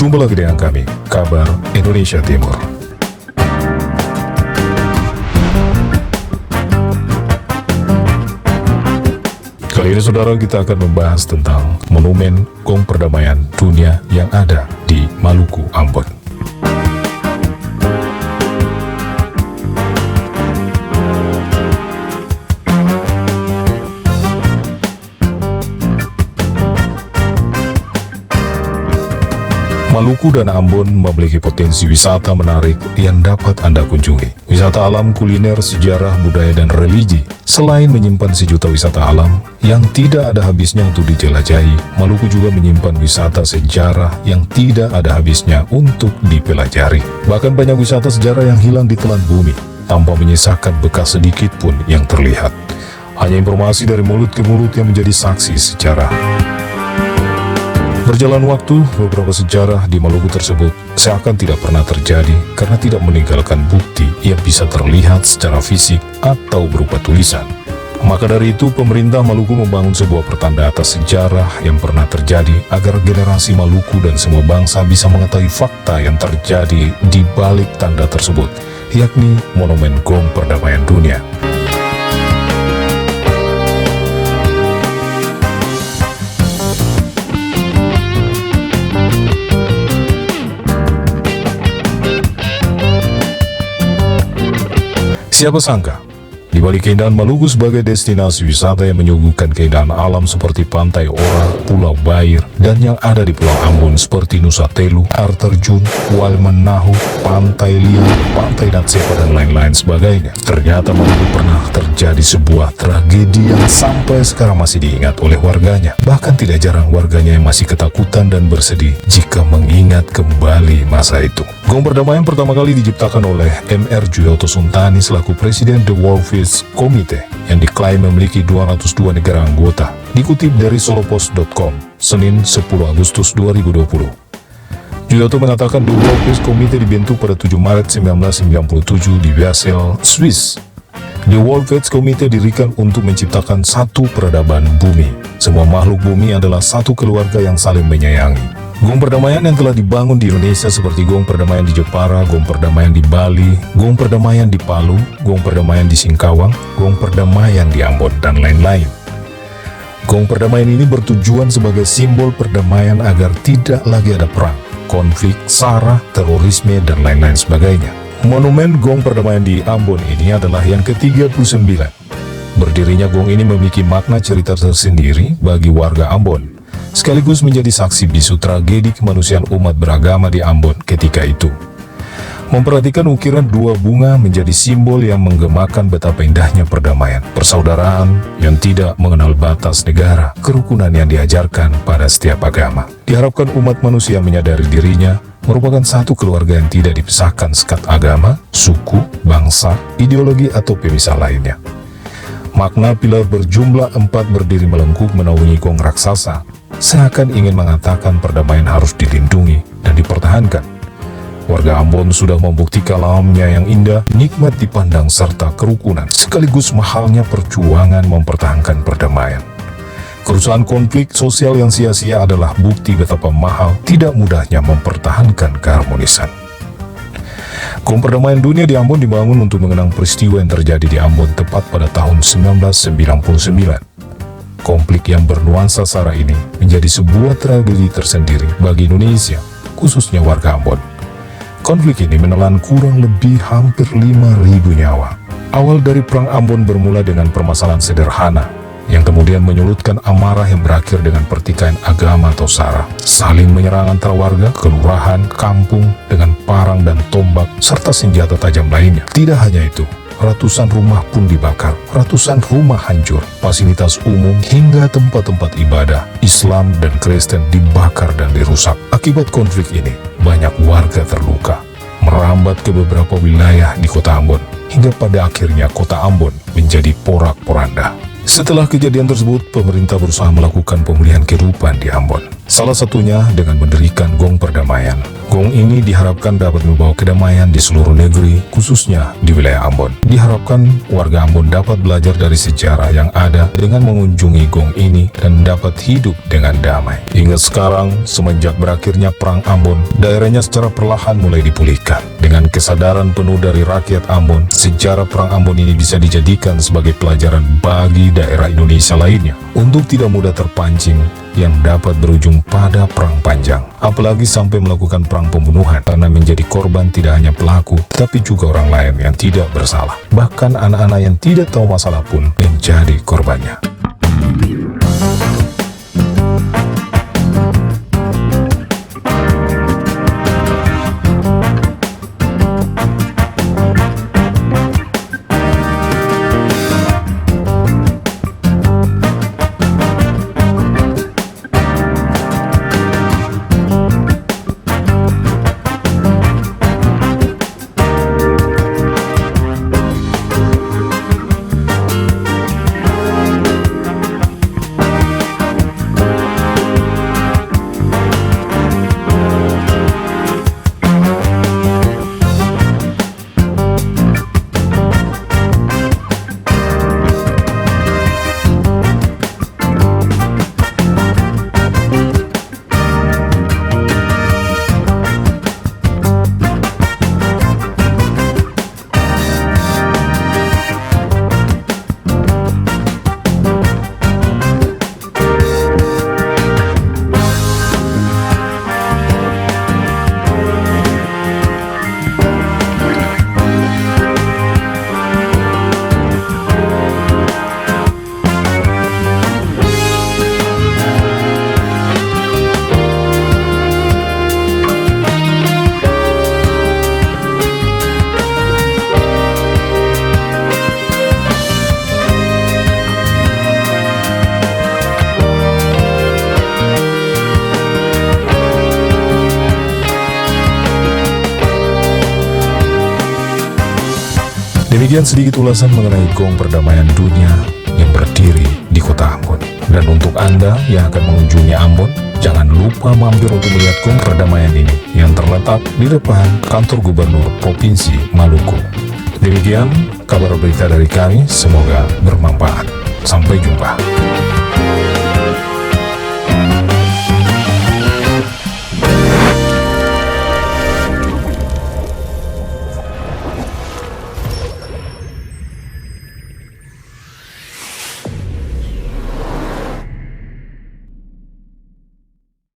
Jumpa lagi dengan kami, Kabar Indonesia Timur. Kali ini saudara, kita akan membahas tentang Monumen Gong Perdamaian Dunia yang ada di Maluku, Ambon. Maluku dan Ambon memiliki potensi wisata menarik yang dapat Anda kunjungi. Wisata alam, kuliner, sejarah, budaya, dan religi. Selain menyimpan sejuta wisata alam yang tidak ada habisnya untuk dijelajahi, Maluku juga menyimpan wisata sejarah yang tidak ada habisnya untuk dipelajari. Bahkan banyak wisata sejarah yang hilang di telan bumi, tanpa menyisakan bekas sedikit pun yang terlihat. Hanya informasi dari mulut ke mulut yang menjadi saksi sejarah. Berjalan waktu, beberapa sejarah di Maluku tersebut seakan tidak pernah terjadi karena tidak meninggalkan bukti yang bisa terlihat secara fisik atau berupa tulisan. Maka dari itu, pemerintah Maluku membangun sebuah pertanda atas sejarah yang pernah terjadi agar generasi Maluku dan semua bangsa bisa mengetahui fakta yang terjadi di balik tanda tersebut, yakni Monumen Gong Perdamaian Dunia. Siapa sangka, di balik keindahan Maluku sebagai destinasi wisata yang menyuguhkan keindahan alam seperti Pantai Ora, Pulau Bair, dan yang ada di Pulau Ambon seperti Nusa Telu, Air Terjun, Walmenahu, Pantai Liat, Pantai Natsepa, dan lain-lain sebagainya. Ternyata Maluku pernah terjadi sebuah tragedi yang sampai sekarang masih diingat oleh warganya. Bahkan tidak jarang warganya yang masih ketakutan dan bersedih jika mengingat kembali masa itu. Gong Perdamaian pertama kali diciptakan oleh Mr. Juyoto Suntani selaku Presiden The World Peace Committee yang diklaim memiliki 202 negara anggota. Dikutip dari solopost.com, Senin 10 Agustus 2020. Juyoto mengatakan The World Peace Committee dibentuk pada 7 Maret 1997 di Basel, Swiss. The World Peace Committee didirikan untuk menciptakan satu peradaban bumi. Semua makhluk bumi adalah satu keluarga yang saling menyayangi. Gong Perdamaian yang telah dibangun di Indonesia seperti Gong Perdamaian di Jepara, Gong Perdamaian di Bali, Gong Perdamaian di Palu, Gong Perdamaian di Singkawang, Gong Perdamaian di Ambon, dan lain-lain. Gong Perdamaian ini bertujuan sebagai simbol perdamaian agar tidak lagi ada perang, konflik, sara, terorisme, dan lain-lain sebagainya. Monumen Gong Perdamaian di Ambon ini adalah yang ke-39. Berdirinya gong ini memiliki makna cerita tersendiri bagi warga Ambon, sekaligus menjadi saksi bisu tragedi kemanusiaan umat beragama di Ambon ketika itu. Memperhatikan ukiran dua bunga menjadi simbol yang menggemakan betapa indahnya perdamaian, persaudaraan yang tidak mengenal batas negara, kerukunan yang diajarkan pada setiap agama. Diharapkan umat manusia menyadari dirinya merupakan satu keluarga yang tidak dipisahkan sekat agama, suku, bangsa, ideologi, atau pemisah lainnya. Makna pilar berjumlah 4 berdiri melengkung menaungi gong raksasa seakan ingin mengatakan perdamaian harus dilindungi dan dipertahankan. Warga Ambon sudah membuktikan alamnya yang indah, nikmat dipandang, serta kerukunan, sekaligus mahalnya perjuangan mempertahankan perdamaian. Kerusuhan konflik sosial yang sia-sia adalah bukti betapa mahal tidak mudahnya mempertahankan keharmonisan. Gong Perdamaian Dunia di Ambon dibangun untuk mengenang peristiwa yang terjadi di Ambon tepat pada tahun 1999. Konflik yang bernuansa sara ini menjadi sebuah tragedi tersendiri bagi Indonesia, khususnya warga Ambon. Konflik ini menelan kurang lebih hampir 5.000 nyawa. Awal dari Perang Ambon bermula dengan permasalahan sederhana, yang kemudian menyulutkan amarah yang berakhir dengan pertikaian agama atau sara, saling menyerang antara warga, kelurahan, kampung dengan parang dan tombak, serta senjata tajam lainnya. Tidak hanya itu, ratusan rumah pun dibakar, ratusan rumah hancur, fasilitas umum hingga tempat-tempat ibadah Islam dan Kristen dibakar dan dirusak. Akibat konflik ini, banyak warga terluka, merambat ke beberapa wilayah di kota Ambon, hingga pada akhirnya kota Ambon menjadi porak-poranda. Setelah kejadian tersebut, pemerintah berusaha melakukan pemulihan kehidupan di Ambon. Salah satunya dengan mendirikan Gong Perdamaian, Gong ini diharapkan dapat membawa kedamaian di seluruh negeri, khususnya di wilayah Ambon. Diharapkan warga Ambon dapat belajar dari sejarah yang ada dengan mengunjungi gong ini dan dapat hidup dengan damai. Hingga sekarang, semenjak berakhirnya Perang Ambon, daerahnya secara perlahan mulai dipulihkan. Dengan kesadaran penuh dari rakyat Ambon, sejarah Perang Ambon ini bisa dijadikan sebagai pelajaran bagi daerah Indonesia lainnya untuk tidak mudah terpancing yang dapat berujung pada perang panjang, apalagi sampai melakukan perang pembunuhan, karena menjadi korban tidak hanya pelaku, tapi juga orang lain yang tidak bersalah. Bahkan anak-anak yang tidak tahu masalah pun menjadi korbannya. Demikian sedikit ulasan mengenai gong perdamaian dunia yang berdiri di kota Ambon. Dan untuk Anda yang akan mengunjungi Ambon, jangan lupa mampir untuk melihat gong perdamaian ini yang terletak di depan kantor Gubernur Provinsi Maluku. Demikian kabar berita dari kami, semoga bermanfaat. Sampai jumpa.